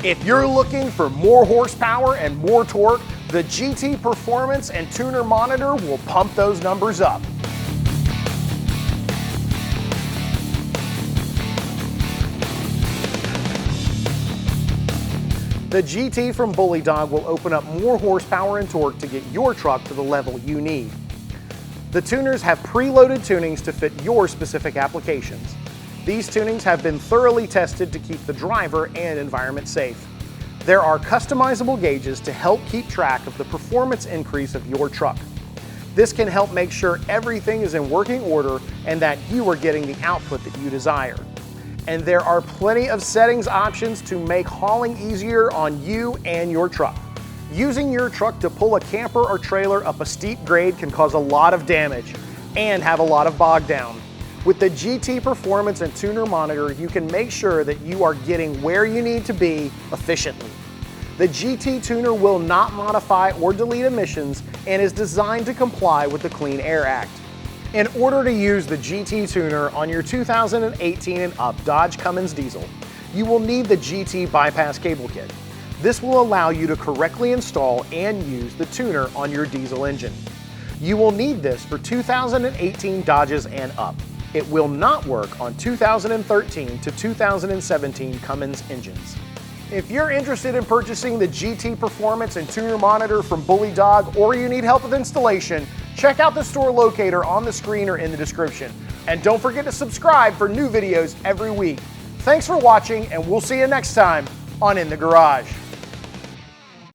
If you're looking for more horsepower and more torque, the GT Performance and Tuner Monitor will pump those numbers up. The GT from Bully Dog will open up more horsepower and torque to get your truck to the level you need. The tuners have preloaded tunings to fit your specific applications. These tunings have been thoroughly tested to keep the driver and environment safe. There are customizable gauges to help keep track of the performance increase of your truck. This can help make sure everything is in working order and that you are getting the output that you desire. And there are plenty of settings options to make hauling easier on you and your truck. Using your truck to pull a camper or trailer up a steep grade can cause a lot of damage and have a lot of bog down. With the GT Performance and Tuner Monitor, you can make sure that you are getting where you need to be efficiently. The GT Tuner will not modify or delete emissions and is designed to comply with the Clean Air Act. In order to use the GT Tuner on your 2018 and up Dodge Cummins diesel, you will need the GT Bypass Cable Kit. This will allow you to correctly install and use the tuner on your diesel engine. You will need this for 2018 Dodges and up. It will not work on 2013 to 2017 Cummins engines. If you're interested in purchasing the GT Performance and Tuner Monitor from Bully Dog, or you need help with installation, check out the store locator on the screen or in the description. And don't forget to subscribe for new videos every week. Thanks for watching, and we'll see you next time on In the Garage.